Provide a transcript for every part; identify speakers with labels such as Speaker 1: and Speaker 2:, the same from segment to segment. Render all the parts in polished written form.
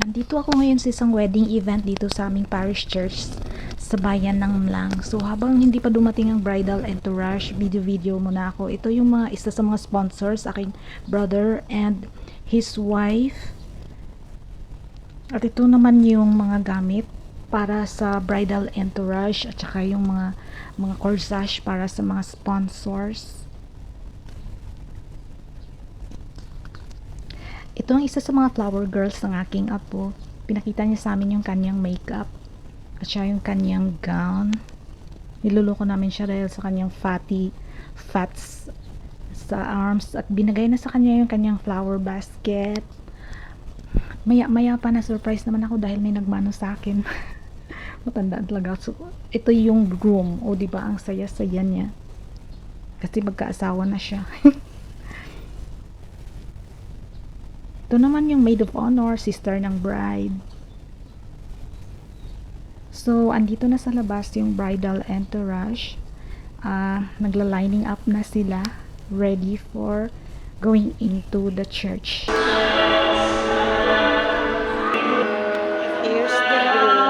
Speaker 1: Andito ako ngayon sa isang wedding event dito sa aming parish church sa bayan ng Mlang. So habang hindi pa dumating ang bridal entourage, video muna ako. Ito yung isa sa mga sponsors, aking brother and his wife. At ito naman yung mga gamit para sa bridal entourage at saka yung mga corsage para sa mga sponsors. Ito ang isa sa mga flower girls ng aking apo. Pinakita niya sa amin yung kanyang makeup at siya yung kanyang gown. Niluloko namin siya dahil sa kanyang fats sa arms at binagay na sa kanya yung kanyang flower basket. Maya pa na surprise naman ako dahil may nagmano sa akin. Matandaan talaga. So, ito yung groom. O diba ang saya-saya niya. Kasi magkaasawa na siya. Ito naman yung maid of honor, sister ng bride. So, andito na sa labas yung bridal entourage. Nagla-lining up na sila, ready for going into the church. Here's the groom.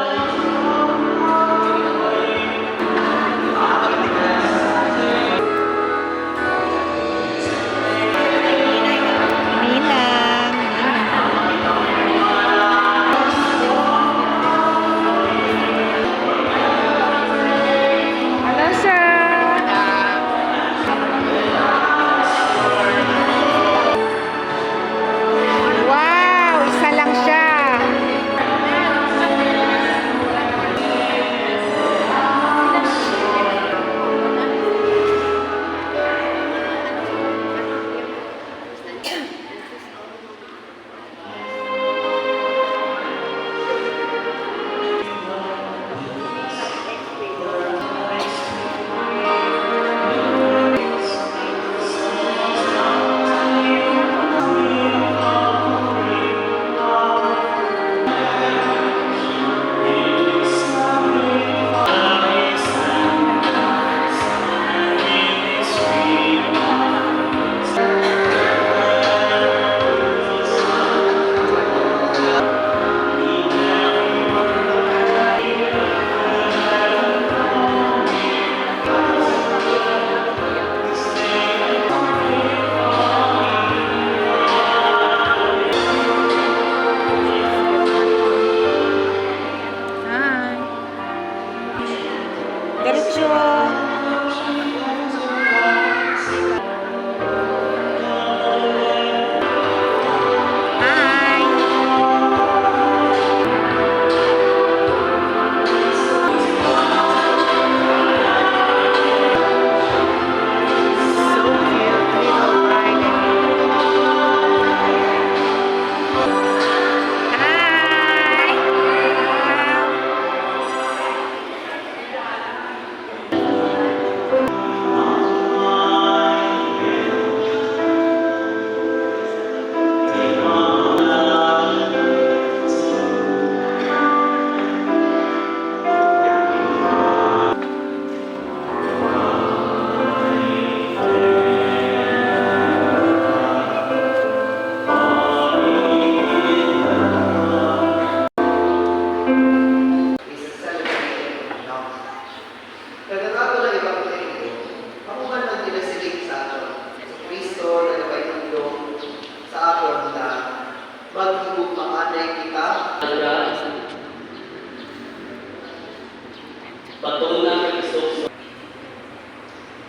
Speaker 2: Patungan ng Isus.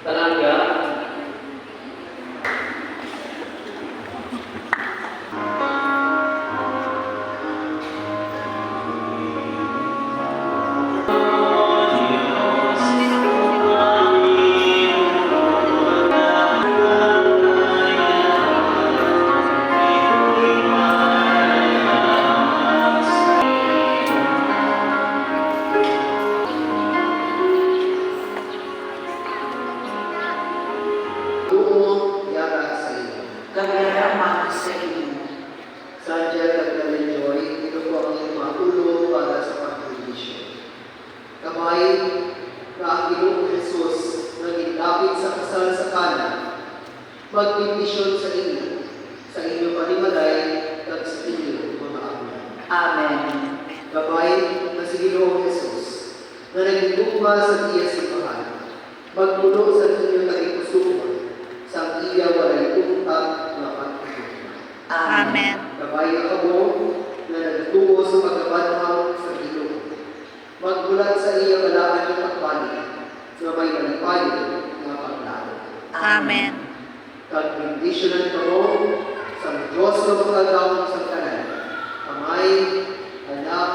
Speaker 2: Talaga.
Speaker 3: Sadya nag-enjoy, ito po ang iyong mga ulo para sa pag-ibisyon. Kamay na ang Ginoong Jesus na gilapit sa kasal sa Kana, mag-ibisyon sa inyo panimalay at sa inyo mga anak.
Speaker 4: Amen.
Speaker 3: Mahigugma sa iya simbahan, magpuno sa inyo tagipusuan, sa iya walay tungtag na pagkakita.
Speaker 4: Amen.
Speaker 3: Kabay kamo na nagtungo sa pagkabanhaw sa Ginoo. Magbulat sa iya balaan ng pagpalit na may malipayo nga paglaro.
Speaker 4: Amen.
Speaker 3: Kag-bendisyonan kamo sa Diyos na magagawang sa kanan. Amay, Anak,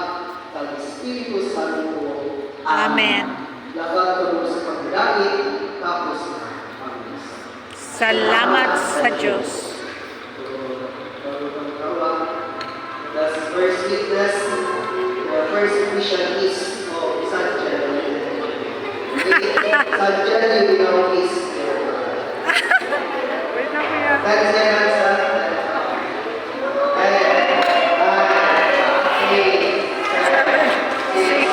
Speaker 3: kag Espiritu Santo.
Speaker 4: Amen.
Speaker 3: Lakat kamo sa pagdait, tapos na ang misa.
Speaker 4: Salamat sa Diyos.
Speaker 3: The first witness, the first mission is of Sanjay. Sanjay, you know, is that's the answer.
Speaker 4: Six,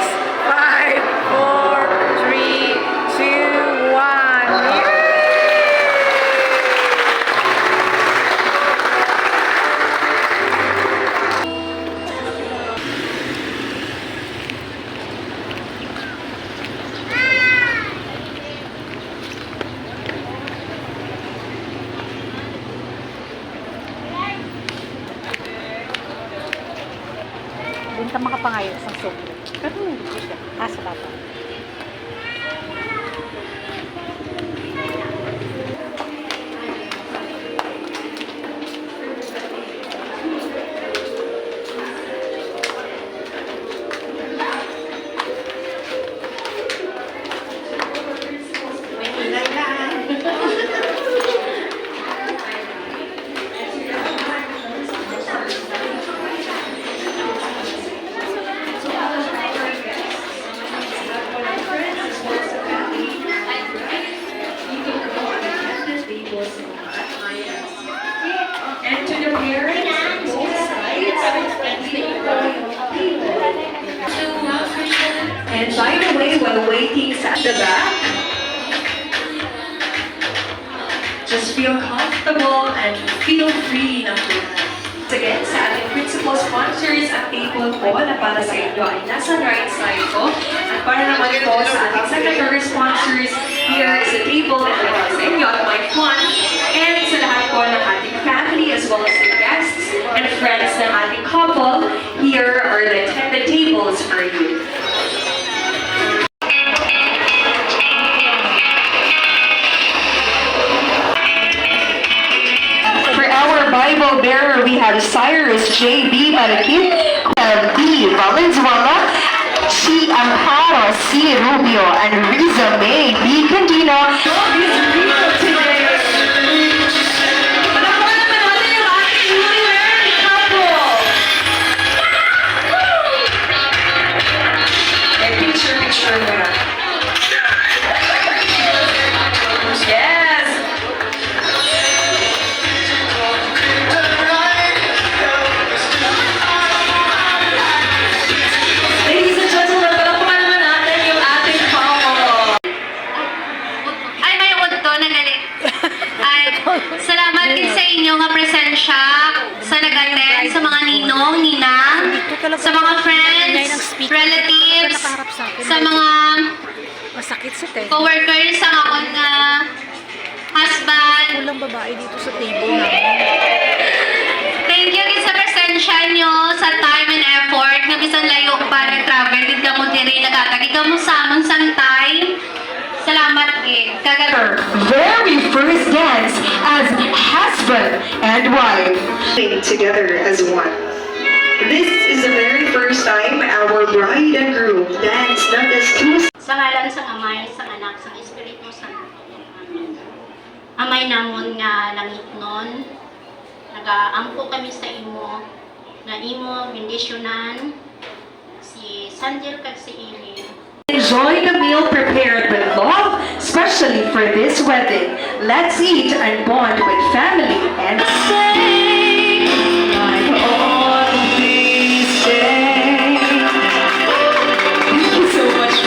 Speaker 4: five, four, three, two, one. Hindi ka makapangayo sa sobrang. Pero hindi ko siya. Sa bata.
Speaker 5: And to the parents, both sides, and by the way, while waiting at the back, just feel comfortable and feel free na po. Again, sa ating principal sponsors at table po na para sa inyo ay nasa right side ko. At para naman po sa ating secondary sponsors, here is the table na para sa inyo at my fun. And sa lahat po ng ating family as well as the guests and friends ng ating couple, here are the attended tables for you. For our Bible bearer, we have Cyrus J.B. Marikit, B. Valenzuela, C. Amparo C. Rubio, and Riza May B. Candino. Is real today. Palakpakan naman natin yung ating newly-married couple. Picture muna. Yes! Ladies and gentlemen, palakpakan naman natin yung ating couple.
Speaker 6: Ay, may udto na galit. Ay, salamat din sa inyo nga presensya sa nag-attend, sa mga ninong, ninang, sa mga friends, relatives, sa mga
Speaker 1: Masakit sa te.
Speaker 6: co-workers, sa akong husband.
Speaker 1: Walang babae dito sa table namin.
Speaker 6: Thank you din sa presensya nyo, sa time and effort, na bisan layo pa nag-travel, din ka mo diri, nagatagi ka mo sa amon sang time. Salamat din.
Speaker 5: Her very first dance as husband and wife. Together as one. This is the very first time our bride and groom dance not as two.
Speaker 6: Sa ngalan sa Amay, sa Anak, sa Espiritu Santo. Amen. Amay namon nga langit nun, nagaampo kami sa imo, na imo bendisyonan si Sanjel kag si Ili.
Speaker 5: Enjoy the meal prepared with love, especially for this wedding. Let's eat and bond with family and say, I'm on this day. Thank you so much.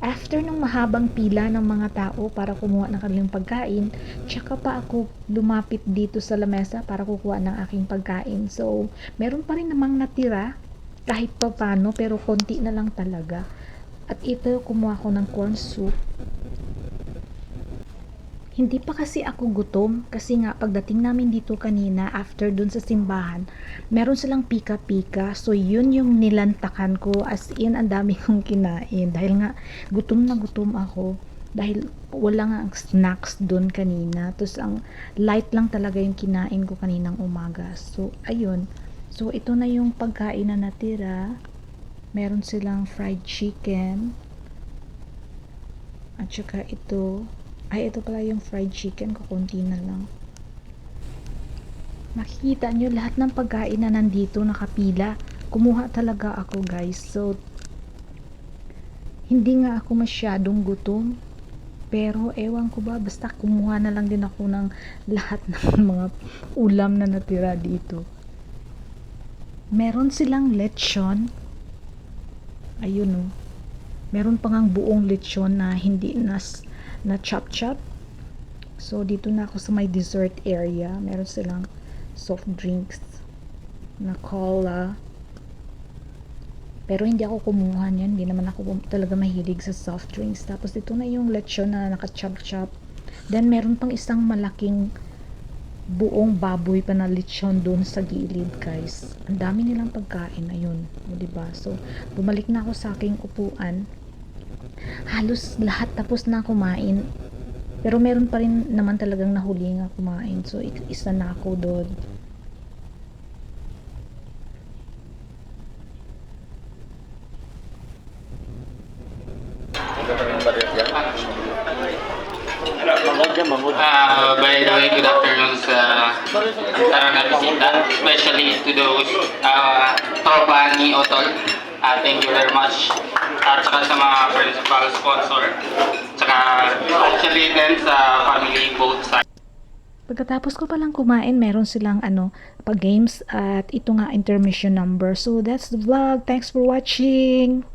Speaker 1: After nung mahabang pila ng mga tao para kumuha ng kanilang pagkain, tsaka pa ako lumapit dito sa lamesa para kukuha ng aking pagkain. So, meron pa rin namang natira kahit pa paano, pero konti na lang talaga. At ito, kumuha ko ng corn soup. Hindi pa kasi ako gutom kasi nga pagdating namin dito kanina after dun sa simbahan, meron silang pika-pika. So yun yung nilantakan ko, as in ang dami kong kinain dahil nga gutom na gutom ako dahil wala nga ang snacks dun kanina. Tapos ang light lang talaga yung kinain ko kaninang umaga. So ayun. So ito na yung pagkain na natira. Meron silang fried chicken. At saka ito pala yung fried chicken, kukunti na lang. Makikita nyo lahat ng pagkain na nandito nakapila. Kumuha talaga ako guys. So, hindi nga ako masyadong gutom. Pero ewan ko ba, basta kumuha na lang din ako ng lahat ng mga ulam na natira dito. Meron silang lechon. Ayun oh. Meron pa ngang buong lechon na hindi na chop-chop. So, dito na ako sa may dessert area. Meron silang soft drinks na cola. Pero hindi ako kumuha niyan. Hindi naman ako talaga mahilig sa soft drinks. Tapos, dito na yung lechon na naka-chop-chop. Then, meron pang isang malaking buong baboy pa na lechon doon sa gilid, guys. Ang dami nilang pagkain. Ayun. O, diba? So, bumalik na ako sa aking upuan. Halos lahat tapos na kumain, pero meron pa rin naman talagang nahuli nga kumain, so isa na ako doon.
Speaker 7: By the way, good afternoon sa Tarana Bisita, especially to those tropa ni Otol. Thank you very much. At saka sa mga principal sponsor. Saka actually din sa family both sides.
Speaker 1: Pagkatapos ko palang kumain, meron silang pag games at ito nga intermission number. So that's the vlog. Thanks for watching.